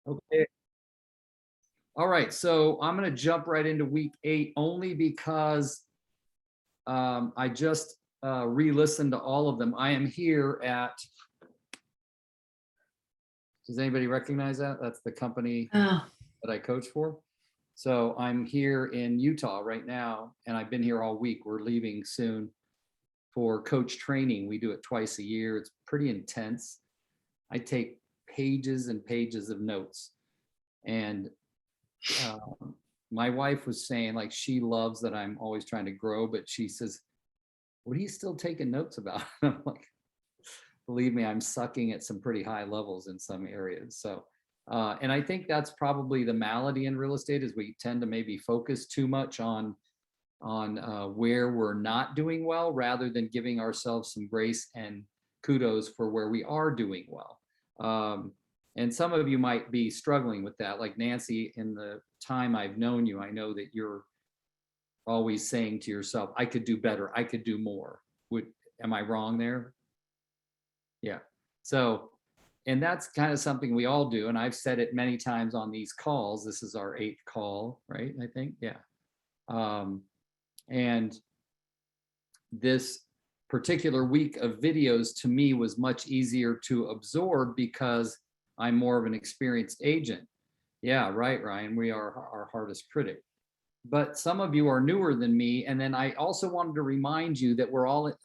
Okay. All right. So I'm going to jump right into week 8 only because I just re-listened to all of them. I am here at, does anybody recognize that? That's the company Oh, that I coach for. So I'm here in Utah right now, and I've been here all week. We're leaving soon for coach training. We do it twice a year. It's pretty intense. I take pages and pages of notes. And my wife was saying, like, she loves that I'm always trying to grow, but she says, what are you still taking notes about? I'm like, believe me, I'm sucking at some pretty high levels in some areas. So, and I think that's probably the malady in real estate, is we tend to maybe focus too much on where we're not doing well, rather than giving ourselves some grace and kudos for where we are doing well. And some of you might be struggling with that. Like Nancy, in the time I've known you, I know that you're always saying to yourself, I could do better, I could do more. Am I wrong there? Yeah. So, and that's kind of something we all do. And I've said it many times on these calls. This is our 8th call, right? I think. Yeah. And this particular week of videos to me was much easier to absorb because I'm more of an experienced agent. Yeah, right, Ryan. We are our hardest critic. But some of you are newer than me. And then I also wanted to remind you that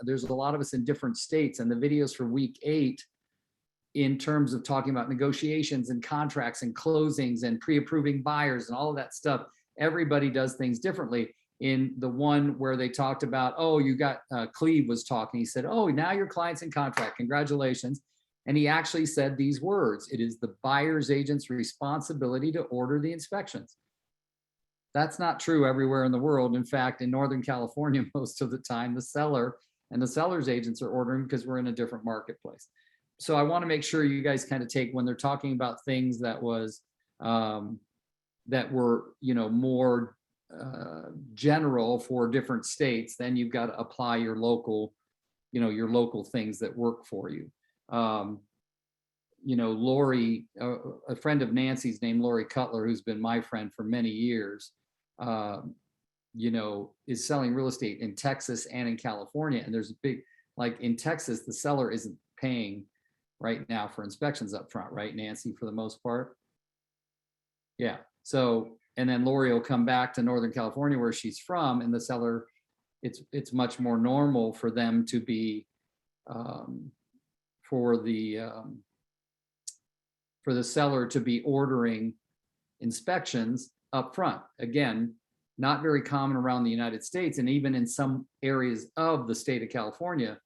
there's a lot of us in different states, and the videos for week 8, in terms of talking about negotiations and contracts and closings and pre-approving buyers and all of that stuff, everybody does things differently. In the one where they talked about, oh, you got, Cleve was talking, he said, oh, now your client's in contract, congratulations. And he actually said these words: it is the buyer's agent's responsibility to order the inspections. That's not true everywhere in the world. In fact, in Northern California, most of the time, the seller and the seller's agents are ordering, because we're in a different marketplace. So I want to make sure you guys kind of take, when they're talking about things that was that were, more general for different states, then you've got to apply your local, your local things that work for you. Lori, a friend of Nancy's named Lori Cutler, who's been my friend for many years, is selling real estate in Texas and in California. And there's a big, like in Texas, the seller isn't paying right now for inspections up front, right, Nancy, for the most part? Yeah. So, and then Lori will come back to Northern California, where she's from, and the seller, it's much more normal for them to be for the seller to be ordering inspections up front. Again, not very common around the United States, and even in some areas of the state of California,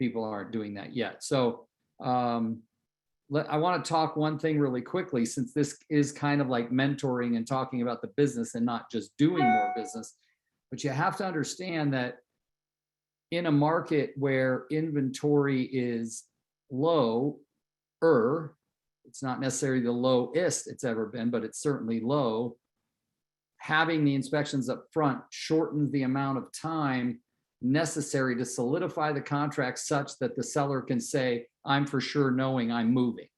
people aren't doing that yet. So I want to talk one thing really quickly, since this is kind of like mentoring and talking about the business and not just doing more business. But you have to understand that in a market where inventory is low, it's not necessarily the lowest it's ever been, but it's certainly low, having the inspections up front shortens the amount of time necessary to solidify the contract such that the seller can say, I'm for sure knowing I'm moving.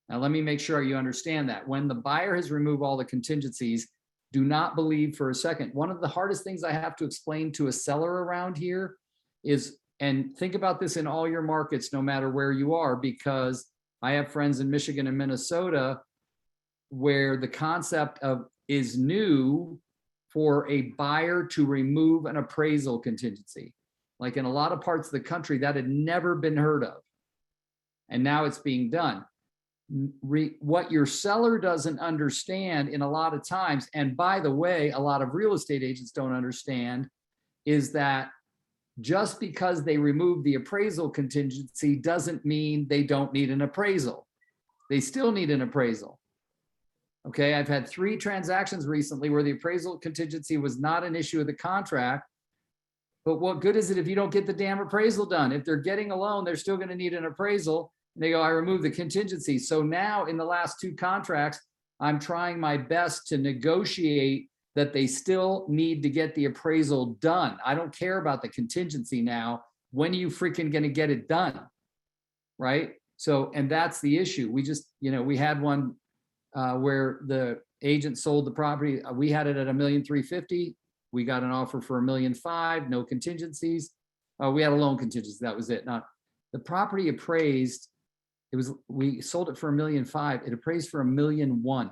Now, let me make sure you understand that. When the buyer has removed all the contingencies, do not believe for a second. One of the hardest things I have to explain to a seller around here is, and think about this in all your markets, no matter where you are, because I have friends in Michigan and Minnesota where the concept of is new for a buyer to remove an appraisal contingency. Like in a lot of parts of the country, that had never been heard of. And now it's being done. What your seller doesn't understand in a lot of times, and by the way, a lot of real estate agents don't understand, is that just because they remove the appraisal contingency doesn't mean they don't need an appraisal. They still need an appraisal. Okay, I've had 3 transactions recently where the appraisal contingency was not an issue of the contract. But what good is it if you don't get the damn appraisal done? If they're getting a loan, they're still going to need an appraisal. And they go, I removed the contingency. So now in the last 2 contracts, I'm trying my best to negotiate that they still need to get the appraisal done. I don't care about the contingency now. When are you freaking going to get it done? Right? So, and that's the issue. We just, we had one where the agent sold the property. We had it at $1,350,000. We got an offer for $1,500,000, no contingencies. We had a loan contingency. That was it. Not the property appraised. We sold it for $1,500,000. It appraised for $1,100,000.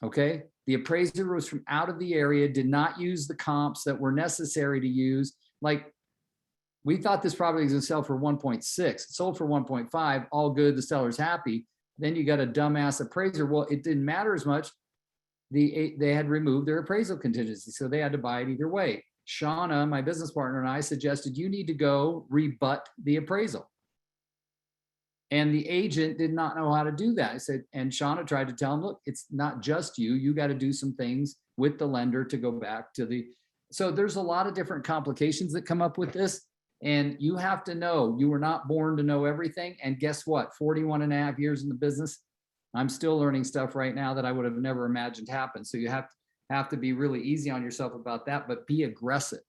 Okay. The appraiser was from out of the area, did not use the comps that were necessary to use. Like, we thought this property was going to sell for 1.6. It sold for 1.5. All good. The seller's happy. Then you got a dumbass appraiser. Well, it didn't matter as much. They had removed their appraisal contingency, so they had to buy it either way. Shauna, my business partner, and I suggested you need to go rebut the appraisal. And the agent did not know how to do that. I said, and Shauna tried to tell him, look, it's not just you. You got to do some things with the lender to go back to the. So there's a lot of different complications that come up with this. And you have to know, you were not born to know everything. And guess what? 41 and a half years in the business, I'm still learning stuff right now that I would have never imagined happen. So you have to be really easy on yourself about that, but be aggressive.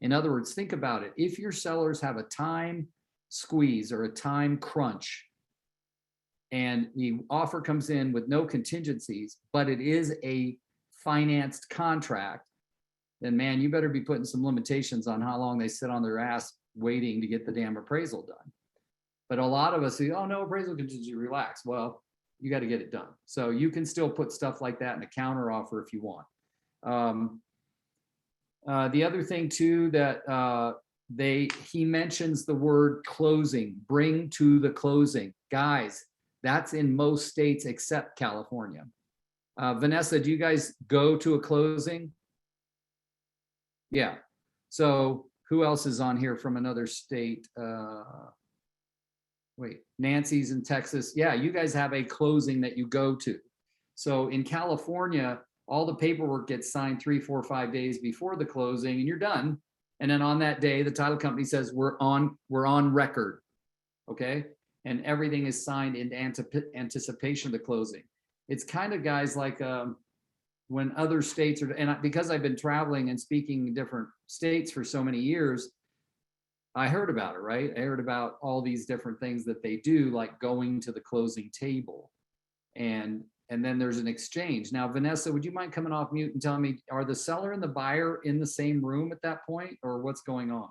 In other words, think about it. If your sellers have a time squeeze or a time crunch and the offer comes in with no contingencies, but it is a financed contract, then man, you better be putting some limitations on how long they sit on their ass waiting to get the damn appraisal done. But a lot of us say, oh no, appraisal contingency, relax. Well, you got to get it done. So you can still put stuff like that in a counter offer if you want. The other thing too, that he mentions the word closing, bring to the closing. Guys, that's in most states except California. Vanessa, do you guys go to a closing? Yeah. So who else is on here from another state? Wait, Nancy's in Texas. Yeah, you guys have a closing that you go to. So in California, all the paperwork gets signed 3, 4, 5 days before the closing and you're done. And then on that day, the title company says, we're on record. Okay. And everything is signed in anticipation of the closing. It's kind of, guys, like when other states are, and because I've been traveling and speaking in different states for so many years, I heard about it, right? I heard about all these different things that they do, like going to the closing table. And then there's an exchange. Now, Vanessa, would you mind coming off mute and telling me, are the seller and the buyer in the same room at that point, or what's going on?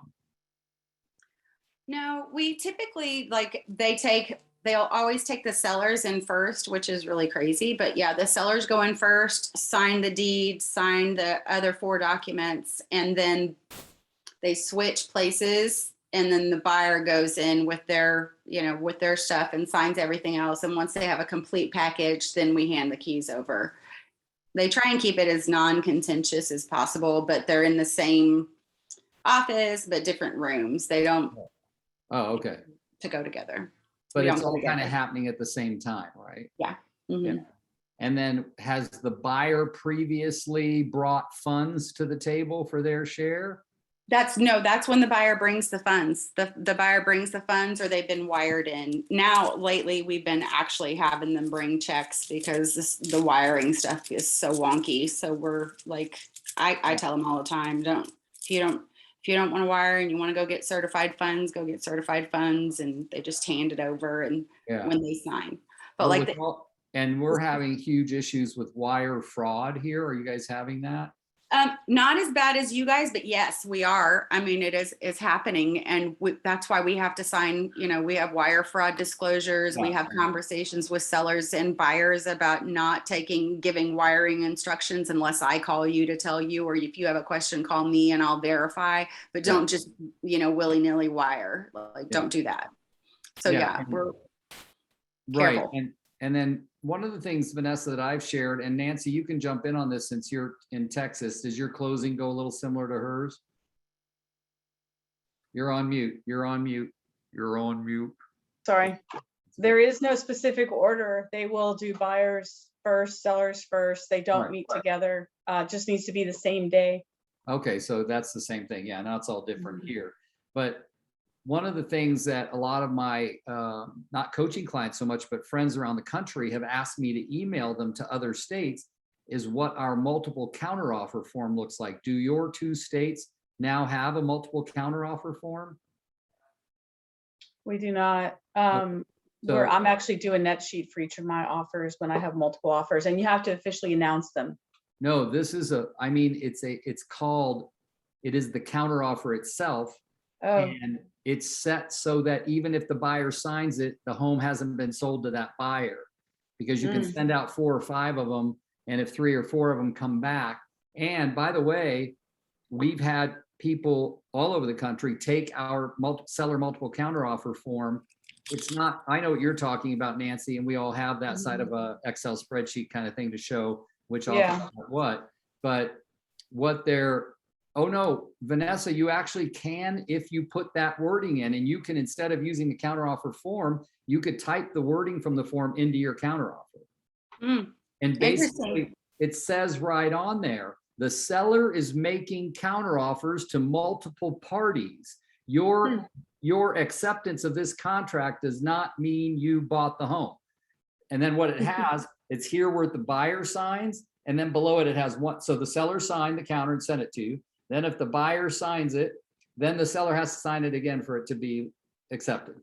No, we typically, like, they'll always take the sellers in first, which is really crazy. But yeah, the sellers go in first, sign the deed, sign the other 4 documents, and then they switch places. And then the buyer goes in with their stuff and signs everything else. And once they have a complete package, then we hand the keys over. They try and keep it as non-contentious as possible, but they're in the same office, but different rooms. They don't. Oh, okay. To go together. But it's all kind of happening at the same time, right? Yeah. Mm-hmm. Yeah. And then has the buyer previously brought funds to the table for their share? That's when the buyer brings the funds. The buyer brings the funds, or they've been wired in. Now, lately, we've been actually having them bring checks because the wiring stuff is so wonky. So we're like, I tell them all the time, if you don't want to wire and you want to go get certified funds, go get certified funds, and they just hand it over and when they sign. But and we're having huge issues with wire fraud here. Are you guys having that? Not as bad as you guys, but yes, we are. I mean, it's happening. And that's why we have to sign, we have wire fraud disclosures. We have conversations with sellers and buyers about not giving wiring instructions unless I call you to tell you, or if you have a question, call me and I'll verify, but don't just, willy-nilly wire. Like, don't do that. So we're careful. Right. And then one of the things, Vanessa, that I've shared, and Nancy, you can jump in on this since you're in Texas. Does your closing go a little similar to hers? You're on mute. You're on mute. You're on mute. Sorry. There is no specific order. They will do buyers first, sellers first. They don't meet together. Just needs to be the same day. Okay, so that's the same thing. Yeah, now it's all different here. But one of the things that a lot of my, not coaching clients so much, but friends around the country have asked me to email them to other states is what our multiple counteroffer form looks like. Do your 2 states now have a multiple counteroffer form? We do not. Where So I'm actually doing net sheet for each of my offers when I have multiple offers, and you have to officially announce them. no, this is I mean, it's called, it is the counter offer itself. Oh, And it's set so that even if the buyer signs it, the home hasn't been sold to that buyer. Because you can send out 4 or 5 of them, and if 3 or 4 of them come back. And by the way, we've had people all over the country take our seller multiple counteroffer form. It's not, I know what you're talking about, Nancy, and we all have that side of a Excel spreadsheet kind of thing to show which offer Yeah. what, but what they're, oh no, Vanessa, you actually can, if you put that wording in, and you can, instead of using the counteroffer form, you could type the wording from the form into your counteroffer. Mm, And basically interesting. it says right on there, the seller is making counteroffers to multiple parties. Your acceptance of this contract does not mean you bought the home. And then what it has, it's here where the buyer signs, and then below it, it has one. So the seller signed the counter and sent it to you. Then if the buyer signs it, then the seller has to sign it again for it to be accepted.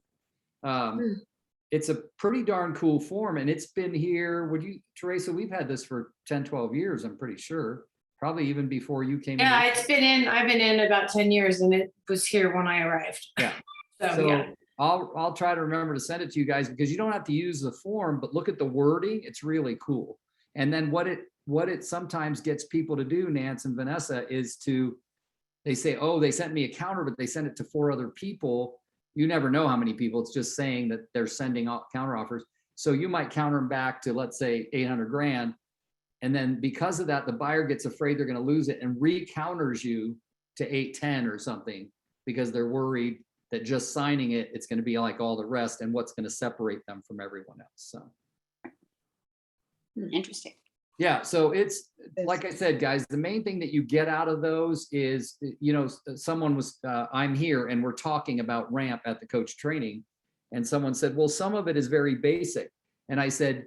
It's a pretty darn cool form, and it's been here. Would you, Teresa, we've had this for 10, 12 years, I'm pretty sure. Probably even before you came in. Yeah, it's been in, I've been in about 10 years and it was here when I arrived. Yeah. So, yeah. I'll try to remember to send it to you guys, because you don't have to use the form, but look at the wording. It's really cool. And then what it sometimes gets people to do, Nance and Vanessa, is they say, oh, they sent me a counter, but they sent it to 4 other people. You never know how many people. It's just saying that they're sending out counter offers. So you might counter them back to, let's say, 800 grand. And then because of that, the buyer gets afraid they're going to lose it and recounters you to 810 or something, because they're worried that just signing it, it's going to be like all the rest, and what's going to separate them from everyone else. So Interesting. yeah, so it's like I said, guys, the main thing that you get out of those is, someone was, I'm here and we're talking about ramp at the coach training, and someone said, well, some of it is very basic. And I said,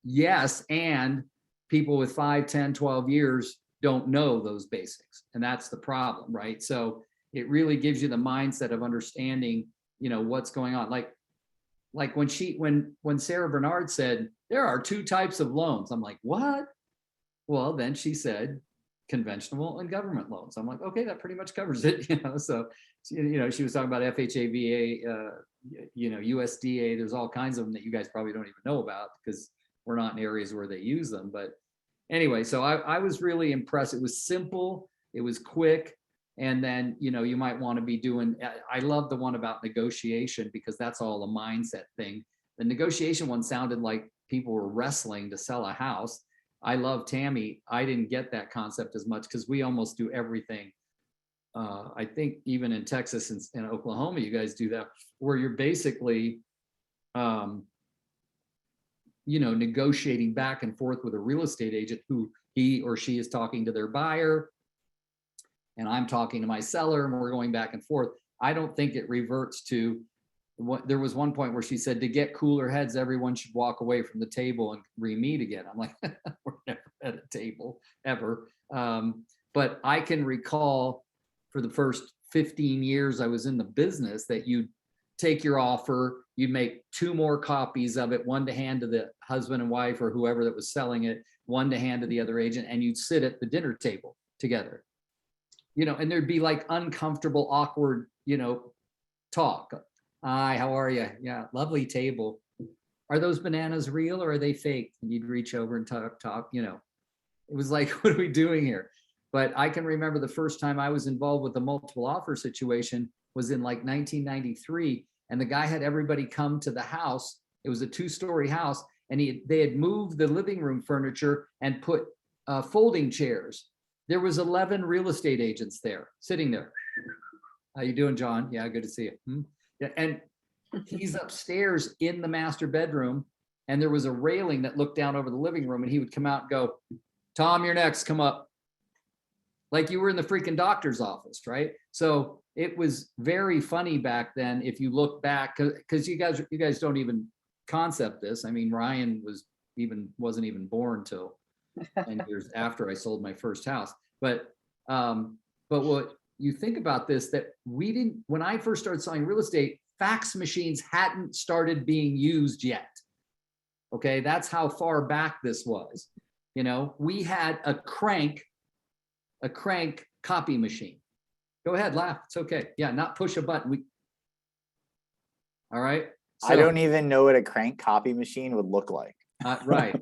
yes, and people with 5, 10, 12 years don't know those basics. And that's the problem, right? So it really gives you the mindset of understanding, what's going on. Like when Sarah Bernard said, there are 2 types of loans. I'm like, what? Well, then she said conventional and government loans. I'm like, okay, that pretty much covers it. So, she was talking about FHA, VA, USDA. There's all kinds of them that you guys probably don't even know about, because we're not in areas where they use them. But anyway, so I was really impressed. It was simple, it was quick. And then, you might want to be doing, I love the one about negotiation, because that's all a mindset thing. The negotiation one sounded like people were wrestling to sell a house. I love Tammy. I didn't get that concept as much, because we almost do everything. I think even in Texas and Oklahoma, you guys do that, where you're basically, negotiating back and forth with a real estate agent who he or she is talking to their buyer, and I'm talking to my seller, and we're going back and forth. I don't think it reverts to what there was one point where she said, to get cooler heads, everyone should walk away from the table and re-meet again. I'm like, we're never at a table ever. But I can recall for the first 15 years I was in the business that you'd take your offer, you'd make 2 more copies of it, one to hand to the husband and wife or whoever that was selling it, one to hand to the other agent, and you'd sit at the dinner table together. And there'd be like uncomfortable, awkward, talk. Hi, how are you? Yeah, lovely table. Are those bananas real or are they fake? And you'd reach over and talk. It was like, what are we doing here? But I can remember the first time I was involved with the multiple offer situation was in like 1993. And the guy had everybody come to the house. It was a 2-story house. And they had moved the living room furniture and put folding chairs. There was 11 real estate agents there, sitting there. How you doing, John? Yeah, good to see you. Yeah, and he's upstairs in the master bedroom, and there was a railing that looked down over the living room, and he would come out and go, Tom, you're next, come up. Like you were in the freaking doctor's office, right? So it was very funny back then. If you look back, because you guys don't even concept this. I mean, Ryan wasn't even born till 10 years after I sold my first house. But what you think about this, that we didn't, when I first started selling real estate, fax machines hadn't started being used yet. Okay, that's how far back this was. You know, we had a crank copy machine. Go ahead, laugh. It's okay. Yeah, not push a button. All right. I don't even know what a crank copy machine would look like. Right.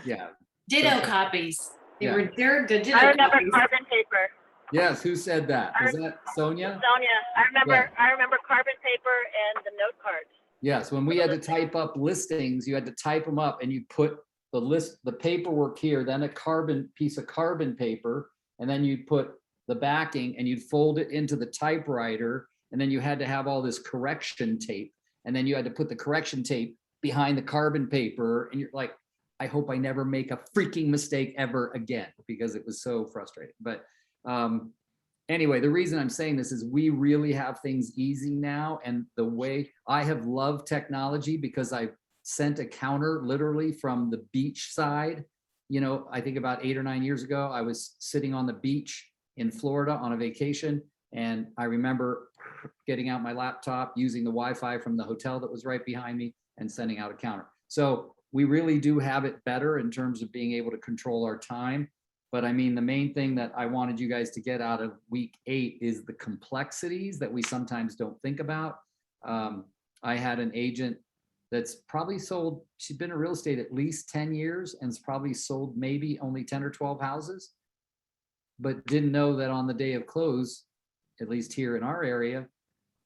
Yeah. Ditto Okay. copies. Yeah. They're the ditto I remember copies. carbon paper. Yes. Who said that? Was that Sonia? Sonia, I remember. Yeah. I remember carbon paper and the note cards. Yes. When we had to type up listings, you had to type them up and you put the paperwork here, then a piece of carbon paper, and then you'd put the backing and you'd fold it into the typewriter. And then you had to have all this correction tape. And then you had to put the correction tape behind the carbon paper. And you're like, I hope I never make a freaking mistake ever again, because it was so frustrating. But anyway, the reason I'm saying this is we really have things easy now. And the way I have loved technology, because I've sent a counter literally from the beach side. You know, I think about 8 or 9 years ago, I was sitting on the beach in Florida on a vacation. And I remember getting out my laptop, using the Wi-Fi from the hotel that was right behind me, and sending out a counter. So we really do have it better in terms of being able to control our time. But I mean, the main thing that I wanted you guys to get out of week 8 is the complexities that we sometimes don't think about. I had an agent that's probably sold, she's been in real estate at least 10 years and has probably sold maybe only 10 or 12 houses, but didn't know that on the day of close, at least here in our area,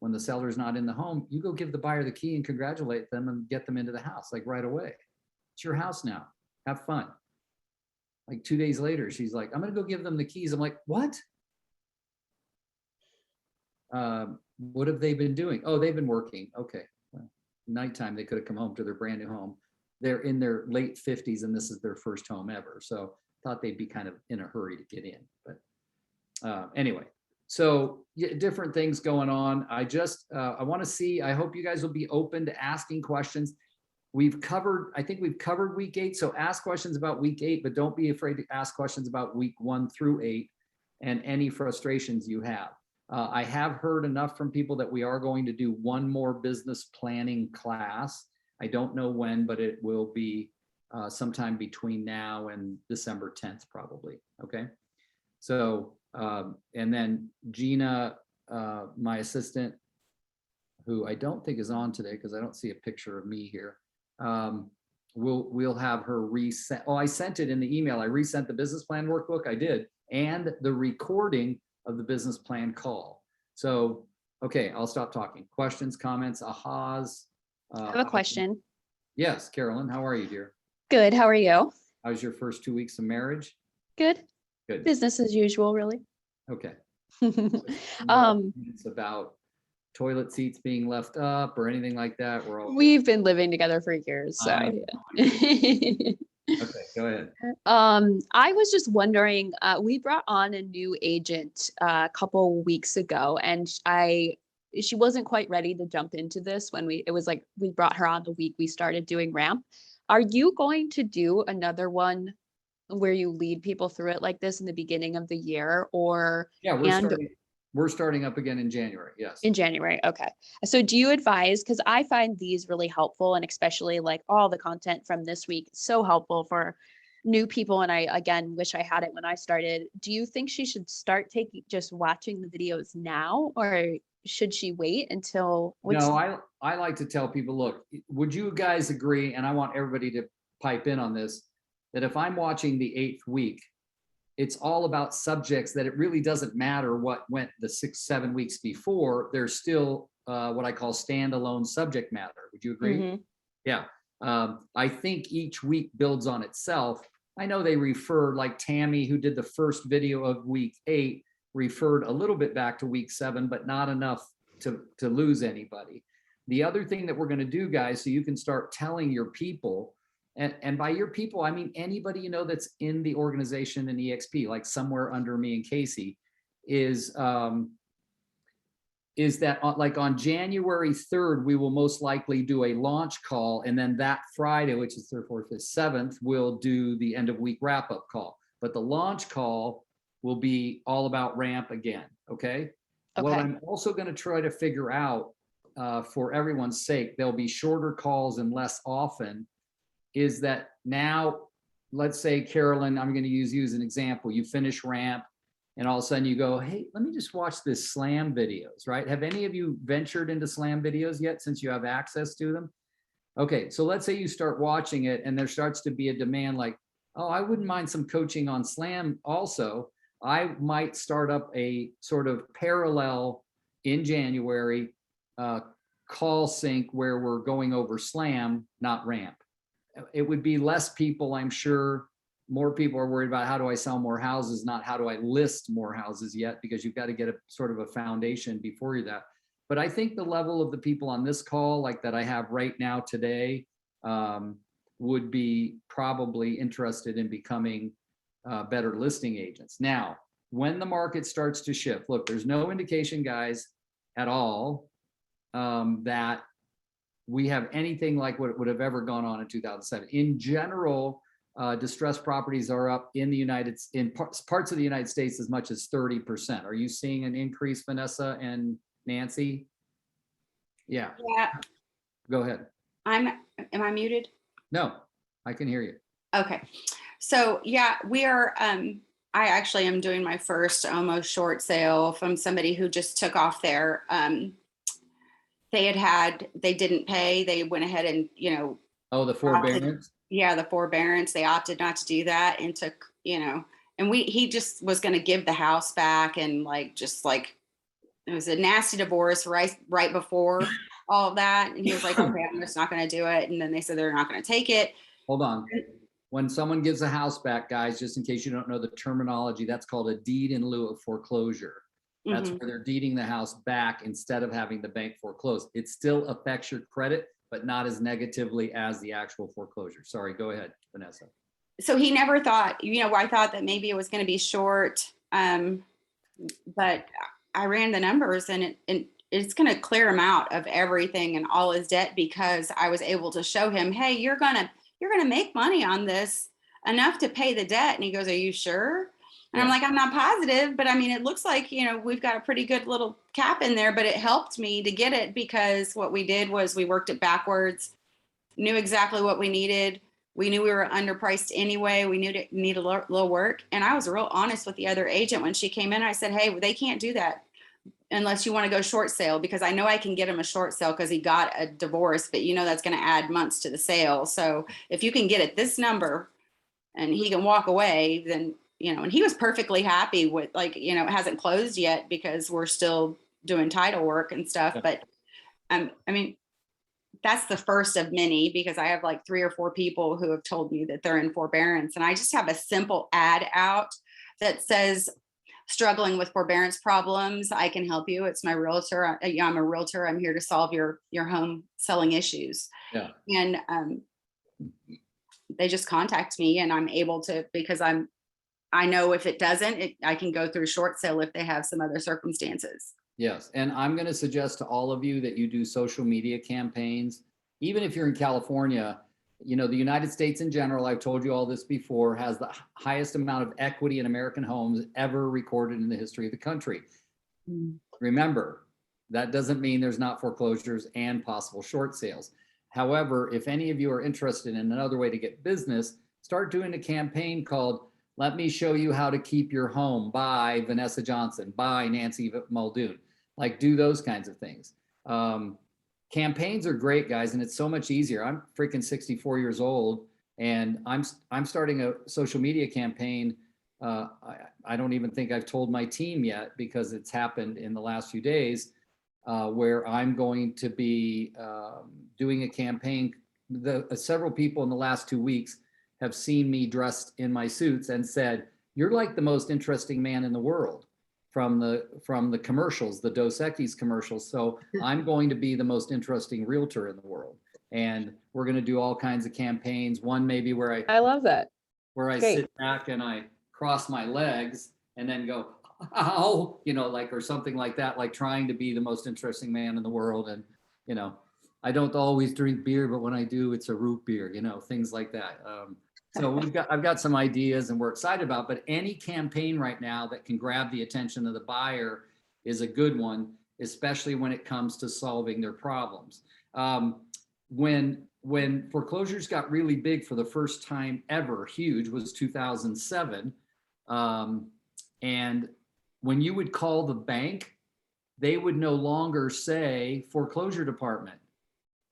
when the seller's not in the home, you go give the buyer the key and congratulate them and get them into the house like right away. It's your house now. Have fun. Like 2 days later, she's like, I'm going to go give them the keys. I'm like, what? What have they been doing? Oh, they've been working. Okay. Well, nighttime, they could have come home to their brand new home. They're in their late 50s and this is their first home ever. So thought they'd be kind of in a hurry to get in. But anyway, so different things going on. I want to see, I hope you guys will be open to asking questions. I think we've covered week 8. So ask questions about week 8, but don't be afraid to ask questions about week 1 through 8 and any frustrations you have. I have heard enough from people that we are going to do one more business planning class. I don't know when, but it will be sometime between now and December 10th, probably. Okay. So, and then Gina, my assistant, who I don't think is on today because I don't see a picture of me here. We'll have her resent. Oh, I sent it in the email. I resent the business plan workbook. I did, and the recording of the business plan call. So, okay, I'll stop talking. Questions, comments, ahas. I have a question. Yes, Carolyn, how are you, dear? Good. How are you? How's your first 2 weeks of marriage? Good. Good. Business as usual, really. Okay. Um, It's about toilet seats being left up or anything like that. We're all we've been living together for years, so yeah. okay. Go ahead. I was just wondering, we brought on a new agent a couple weeks ago, and she wasn't quite ready to jump into this when it was like we brought her on the week we started doing ramp. Are you going to do another one where you lead people through it like this in the beginning of the year, or Yeah, we're starting up again in January. Yes. in January? Okay. So do you advise, because I find these really helpful, and especially like all the content from this week, so helpful for new people. And I, again, wish I had it when I started. Do you think she should start just watching the videos now, or should she wait until? No, I like to tell people, look, would you guys agree? And I want everybody to pipe in on this, that if I'm watching the 8th week, it's all about subjects that it really doesn't matter what went the 6-7 weeks before. There's still what I call standalone subject matter. Would you agree? Mm-hmm. Yeah. I think each week builds on itself. I know they refer, like Tammy, who did the first video of week 8, referred a little bit back to week 7, but not enough to lose anybody. The other thing that we're going to do, guys, so you can start telling your people, and by your people, I mean anybody you know that's in the organization in EXP, like somewhere under me and Casey, is that like on January 3rd, we will most likely do a launch call. And then that Friday, which is 3rd, 4th, 5th, 7th, we'll do the end of week wrap-up call. But the launch call will be all about ramp again, okay? What I'm also going to try to figure out, for everyone's sake, there'll be shorter calls and less often, is that now, let's say, Carolyn, I'm going to use you as an example. You finish ramp and all of a sudden you go, hey, let me just watch this slam videos, right? Have any of you ventured into slam videos yet since you have access to them? Okay, so let's say you start watching it and there starts to be a demand like, oh, I wouldn't mind some coaching on slam also. I might start up a sort of parallel in January call sync where we're going over slam, not ramp. It would be less people, I'm sure. More people are worried about how do I sell more houses, not how do I list more houses yet, because you've got to get a sort of a foundation before you that. But I think the level of the people on this call, like that I have right now today, would be probably interested in becoming better listing agents. Now, when the market starts to shift, look, there's no indication, guys, at all that we have anything like what would have ever gone on in 2007. In general, distressed properties are up in parts of the United States as much as 30%. Are you seeing an increase, Vanessa and Nancy? Yeah. Yeah, Go ahead. am I muted? No, I can hear you. Okay. So yeah, we are, I actually am doing my first almost short sale from somebody who just took off their, they didn't pay. They went ahead and, Oh, the forbearance? yeah, the forbearance, they opted not to do that and took, and he just was going to give the house back and it was a nasty divorce right before all of that. And he was like, okay, I'm just not going to do it. And then they said they're not going to take it. Hold on. When someone gives a house back, guys, just in case you don't know the terminology, that's called a deed in lieu of foreclosure. That's where they're deeding the house back instead of having the bank foreclose. It still affects your credit, but not as negatively as the actual foreclosure. Sorry, go ahead, Vanessa. So he never thought, I thought that maybe it was going to be short, but I ran the numbers and it's going to clear him out of everything and all his debt, because I was able to show him, hey, you're going to make money on this enough to pay the debt. And he goes, are you sure? And I'm like, I'm not positive, but I mean, it looks like, we've got a pretty good little cap in there, but it helped me to get it because what we did was we worked it backwards, knew exactly what we needed. We knew we were underpriced anyway. We knew to need a little work. And I was real honest with the other agent when she came in. I said, hey, they can't do that unless you want to go short sale, because I know I can get him a short sale because he got a divorce, but that's going to add months to the sale. So if you can get it this number and he can walk away, then, and he was perfectly happy with it hasn't closed yet because we're still doing title work and stuff. But I mean, that's the first of many, because I have 3 or 4 people who have told me that they're in forbearance. And I just have a simple ad out that says, struggling with forbearance problems, I can help you. It's my realtor. I'm a realtor. I'm here to solve your home selling issues. Yeah. And they just contact me and I'm able to, because I know if it doesn't, I can go through short sale if they have some other circumstances. Yes, and I'm going to suggest to all of you that you do social media campaigns. Even if you're in California, the United States in general, I've told you all this before, has the highest amount of equity in American homes ever recorded in the history of the country. Remember, that doesn't mean there's not foreclosures and possible short sales. However, if any of you are interested in another way to get business, start doing a campaign called Let Me Show You How to Keep Your Home by Vanessa Johnson, by Nancy Muldoon. Do those kinds of things. Campaigns are great, guys, and it's so much easier. I'm freaking 64 years old, and I'm starting a social media campaign. I don't even think I've told my team yet because it's happened in the last few days, where I'm going to be doing a campaign. Several people in the last 2 weeks have seen me dressed in my suits and said, "You're like the most interesting man in the world." From the commercials, the Dos Equis commercials. So I'm going to be the most interesting realtor in the world. And we're going to do all kinds of campaigns. One maybe where I love that. Where I Great. sit back and I cross my legs and then go, ow, or something like that, trying to be the most interesting man in the world. And, I don't always drink beer, but when I do, it's a root beer, things like that. So I've got some ideas and we're excited about, but any campaign right now that can grab the attention of the buyer is a good one. especially when it comes to solving their problems. When foreclosures got really big for the first time ever, huge, was 2007. And when you would call the bank, they would no longer say foreclosure department.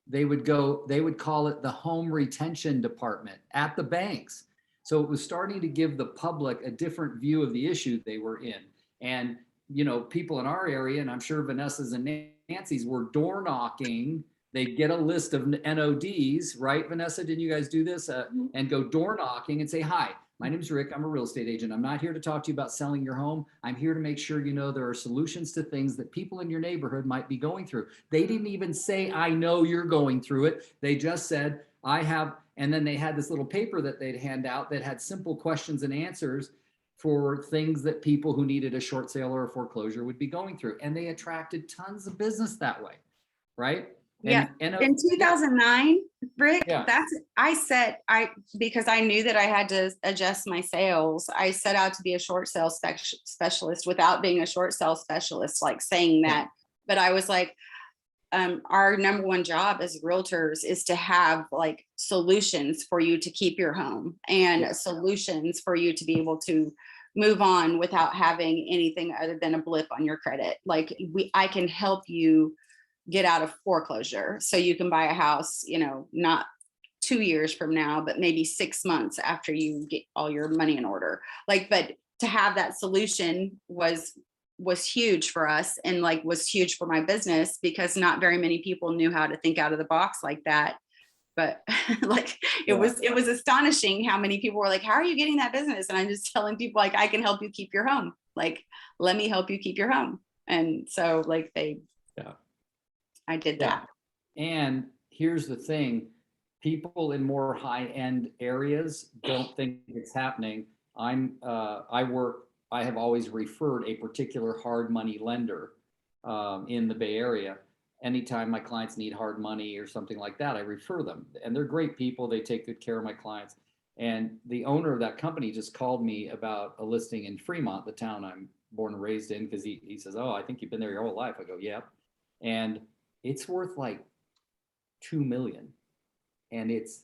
They would call it the home retention department at the banks. So it was starting to give the public a different view of the issue they were in. And, people in our area, and I'm sure Vanessa's and Nancy's, were door knocking. They get a list of NODs, right? Vanessa, didn't you guys do this? And go door knocking and say, hi, my name's Rick. I'm a real estate agent. I'm not here to talk to you about selling your home. I'm here to make sure there are solutions to things that people in your neighborhood might be going through. They didn't even say, I know you're going through it. They just said, I have, and then they had this little paper that they'd hand out that had simple questions and answers for things that people who needed a short sale or a foreclosure would be going through. And they attracted tons of business that way, right? Yeah. And In 2009, Rick, Yeah. because I knew that I had to adjust my sales, I set out to be a short sale specialist without being a short sale specialist, like saying that. But I was like, our number one job as realtors is to have like solutions for you to keep your home and solutions for you to be able to move on without having anything other than a blip on your credit. Like I can help you get out of foreclosure so you can buy a house, not 2 years from now, but maybe 6 months after you get all your money in order. But to have that solution was huge for us, and was huge for my business, because not very many people knew how to think out of the box like that. But it was astonishing how many people were like, how are you getting that business? And I'm just telling people, I can help you keep your home. Let me help you keep your home. And so I did that. And here's the thing, people in more high-end areas don't think it's happening. I have always referred a particular hard money lender in the Bay Area. Anytime my clients need hard money or something like that, I refer them. And they're great people. They take good care of my clients. And the owner of that company just called me about a listing in Fremont, the town I'm born and raised in, because he says, oh, I think you've been there your whole life. I go, yep. And it's worth like $2 million. And it's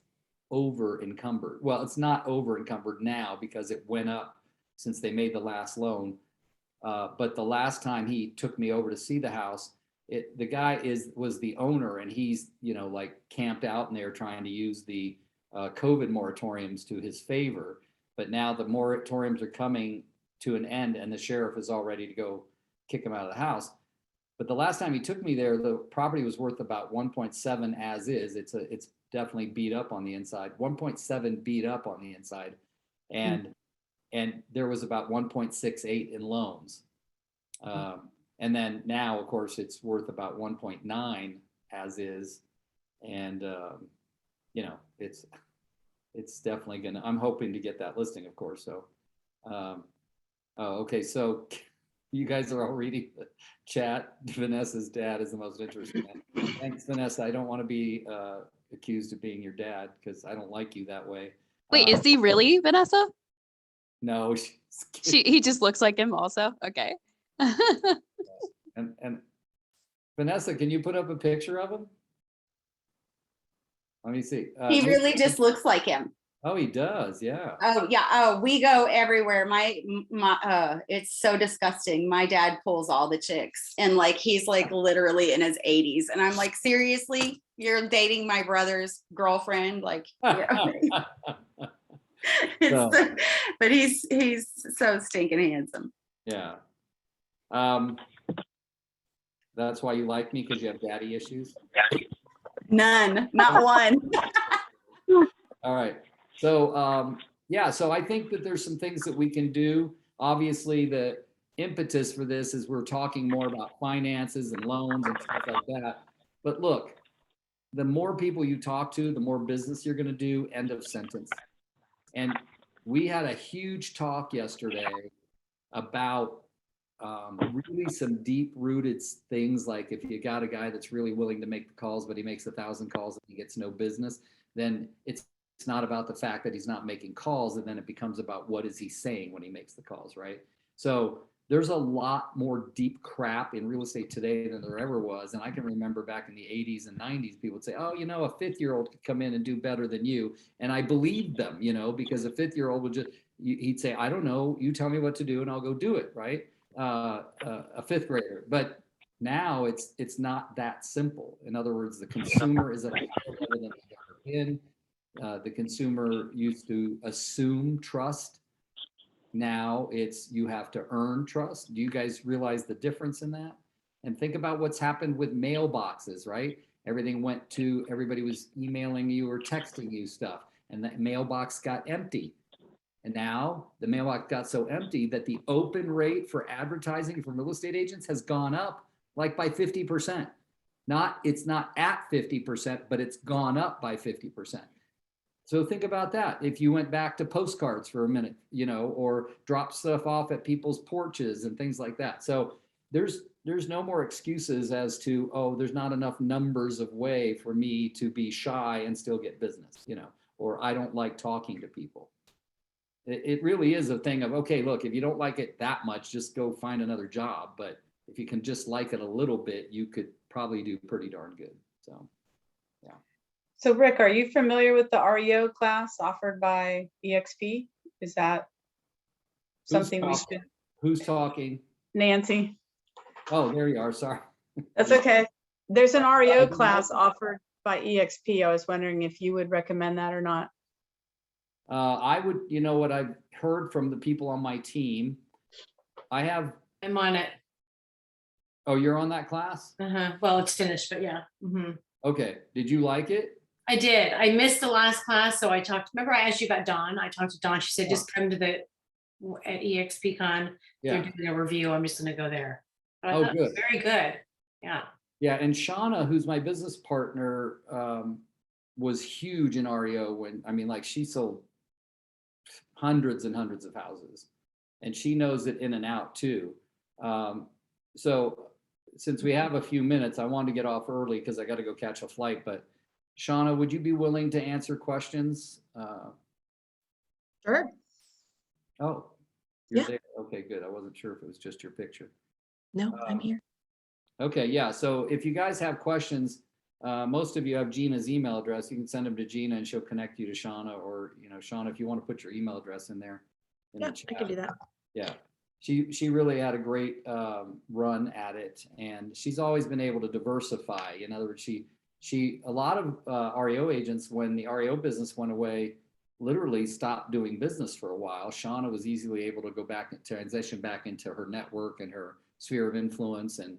over encumbered. Well, it's not over encumbered now because it went up since they made the last loan. But the last time he took me over to see the house, the guy was the owner, and he's camped out in there trying to use the COVID moratoriums to his favor. But now the moratoriums are coming to an end, and the sheriff is all ready to go kick him out of the house. But the last time he took me there, the property was worth about 1.7 as is. It's definitely beat up on the inside. 1.7 beat up on the inside, and there was about 1.68 in loans. And then now, of course, it's worth about 1.9 as is. And, it's definitely gonna, I'm hoping to get that listing, of course. So, okay. So you guys are all reading the chat. Vanessa's dad is the most interesting. Thanks, Vanessa. I don't want to be accused of being your dad because I don't like you that way. Wait, is he really, Vanessa? No, He just looks like him also. Okay. And Vanessa, can you put up a picture of him? Let me see. He really just looks like him. Oh, he does. Yeah. Oh yeah. Oh, we go everywhere. My it's so disgusting. My dad pulls all the chicks, and he's literally in his 80s. And I'm like, seriously, you're dating my brother's girlfriend? But he's so stinking handsome. Yeah. That's why you like me, because you have daddy issues? None, not one. All right. So, so I think that there's some things that we can do. Obviously, the impetus for this is we're talking more about finances and loans and stuff like that. But look, the more people you talk to, the more business you're going to do, end of sentence. And we had a huge talk yesterday about really some deep-rooted things, like if you got a guy that's really willing to make the calls, but he makes 1,000 calls and he gets no business, then it's not about the fact that he's not making calls, and then it becomes about what is he saying when he makes the calls, right? So there's a lot more deep crap in real estate today than there ever was. And I can remember back in the 80s and 90s, people would say, oh, a fifth-year-old could come in and do better than you. And I believed them, because a fifth-year-old would he'd say, I don't know, you tell me what to do and I'll go do it, right? A fifth grader. But now it's not that simple. In other words, the consumer is at a higher level than they've ever been. The consumer used to assume trust. Now it's you have to earn trust. Do you guys realize the difference in that? And think about what's happened with mailboxes, right? Everybody was emailing you or texting you stuff, and that mailbox got empty. And now the mailbox got so empty that the open rate for advertising from real estate agents has gone up like by 50%. It's not at 50%, but it's gone up by 50%. So think about that. If you went back to postcards for a minute, or dropped stuff off at people's porches and things like that. So there's no more excuses as to, oh, there's not enough numbers of way for me to be shy and still get business, or I don't like talking to people. It really is a thing of, okay, look, if you don't like it that much, just go find another job. But if you can just like it a little bit, you could probably do pretty darn good. So, yeah. So Rick, are you familiar with the REO class offered by EXP? Is that something we should? Who's talking? Nancy. Oh, there you are. Sorry. That's okay. There's an REO class offered by EXP. I was wondering if you would recommend that or not. I would, what I've heard from the people on my team, I'm on it. Oh, you're on that class? Well, it's finished, but yeah. Okay. Did you like it? I did. I missed the last class, so remember I asked you about Dawn? I talked to Dawn. She said, just come to at EXPCon. Yeah. They're doing a review. I'm just going to go there. But I Oh, thought it was good. very good. Yeah. Yeah. And Shauna, who's my business partner, was huge in REO she sold hundreds and hundreds of houses, and she knows it in and out too. So since we have a few minutes, I wanted to get off early because I got to go catch a flight. But Shauna, would you be willing to answer questions? Sure. Oh, you're Yeah. there. Okay, good. I wasn't sure if it was just your picture. No, I'm here. Okay, yeah. So if you guys have questions, most of you have Gina's email address. You can send them to Gina and she'll connect you to Shauna, or, Shauna, if you want to put your email address in there. Yeah, I can do that. Yeah. She really had a great run at it, and she's always been able to diversify. In other words, a lot of REO agents, when the REO business went away, literally stopped doing business for a while. Shauna was easily able to go back and transition back into her network and her sphere of influence, and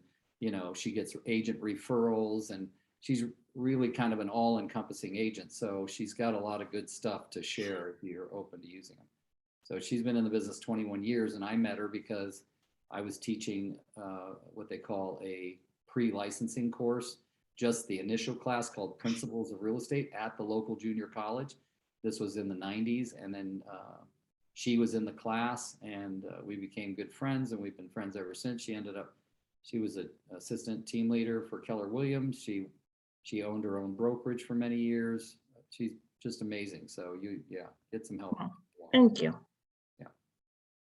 she gets agent referrals, and she's really kind of an all-encompassing agent. So she's got a lot of good stuff to share if you're open to using them. So she's been in the business 21 years, and I met her because I was teaching what they call a pre-licensing course, just the initial class called Principles of Real Estate at the local junior college. This was in the 90s, and then she was in the class, and we became good friends, and we've been friends ever since. She was an assistant team leader for Keller Williams. She owned her own brokerage for many years. She's just amazing. So get some help. Thank you. Yeah.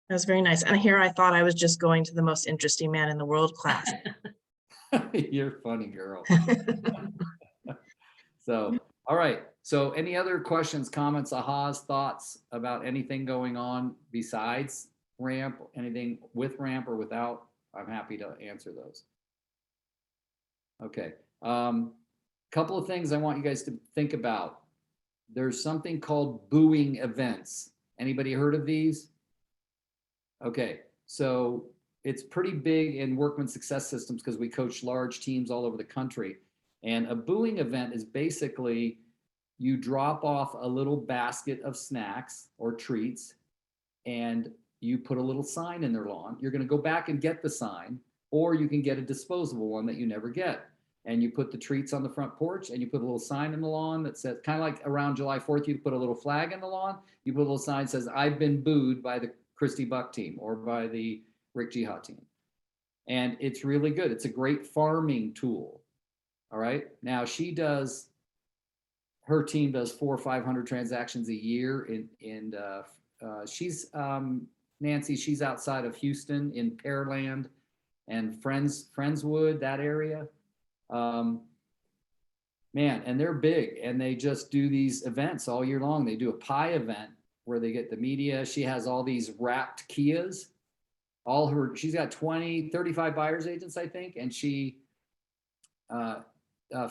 That was very nice. And here I thought I was just going to the most interesting man in the world class. You're funny, girl. So, all right. So any other questions, comments, ahas, thoughts about anything going on besides ramp, anything with ramp or without? I'm happy to answer those. Okay. Couple of things I want you guys to think about. There's something called booing events. Anybody heard of these? Okay. So it's pretty big in Workman Success Systems because we coach large teams all over the country. And a booing event is basically you drop off a little basket of snacks or treats, and you put a little sign in their lawn. You're going to go back and get the sign, or you can get a disposable one that you never get. And you put the treats on the front porch, and you put a little sign in the lawn that says, kind of like around July 4th, you put a little flag in the lawn. You put a little sign that says, I've been booed by the Christy Buck team or by the Rick Jihad team. And it's really good. It's a great farming tool. All right. Now her team does 400 or 500 transactions a year. And she's Nancy, she's outside of Houston in Pearland and Friendswood, that area. Man, and they're big and they just do these events all year long. They do a pie event where they get the media. She has all these wrapped Kias. She's got 35 buyer's agents, I think, and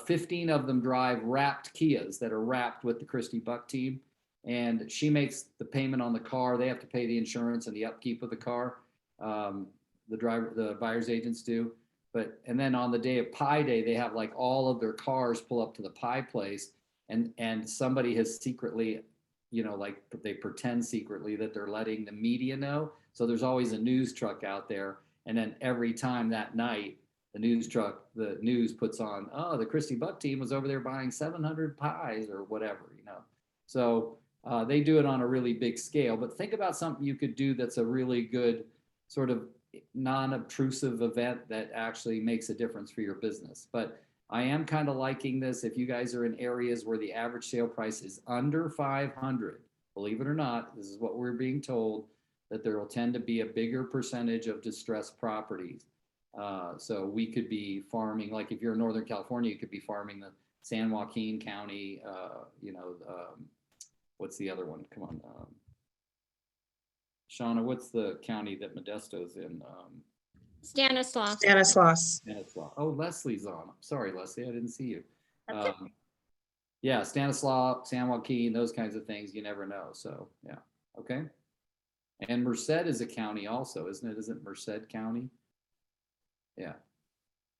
15 of them drive wrapped Kias that are wrapped with the Christie Buck team. And she makes the payment on the car. They have to pay the insurance and the upkeep of the car. The buyer's agents do. And then on the day of Pie Day, they have like all of their cars pull up to the pie place, and somebody has secretly, like they pretend secretly that they're letting the media know. So there's always a news truck out there, and then every time that night, the news puts on, oh, the Christie Buck team was over there buying 700 pies or whatever, So they do it on a really big scale. But think about something you could do that's a really good sort of non-obtrusive event that actually makes a difference for your business. But I am kind of liking this. If you guys are in areas where the average sale price is under 500, believe it or not, this is what we're being told, that there will tend to be a bigger percentage of distressed properties. So we could be farming, like if you're in Northern California, you could be farming the San Joaquin County, what's the other one? Come on. Shauna, what's the county that Modesto's in? Stanislaus. Stanislaus. Stanislaus. Oh, Leslie's on. I'm sorry, Leslie, I didn't see you. That's it. Yeah, Stanislaus, San Joaquin, those kinds of things, you never know. So, yeah, okay. And Merced is a county also, isn't it? Isn't Merced County? Yeah.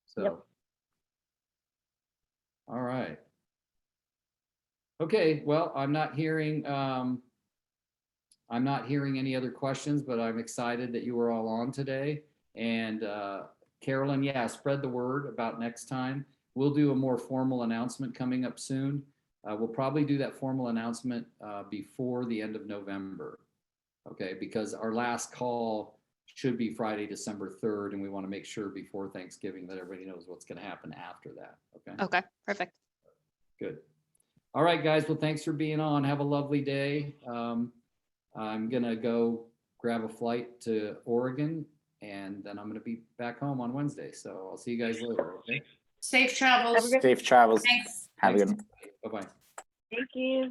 So, Yep. All right. Okay, well, I'm not hearing any other questions, but I'm excited that you were all on today. And Carolyn, yeah, spread the word about next time. We'll do a more formal announcement coming up soon. We'll probably do that formal announcement before the end of November, okay? Because our last call should be Friday, December 3rd, and we want to make sure before Thanksgiving that everybody knows what's going to happen after that, okay? Okay, perfect. Good. All right, guys. Well, thanks for being on. Have a lovely day. I'm going to go grab a flight to Oregon, and then I'm going to be back home on Wednesday. So I'll see you guys later, okay? Safe travels. Have a good- Safe travels. Thanks. Have a good one. Bye-bye. Thank you.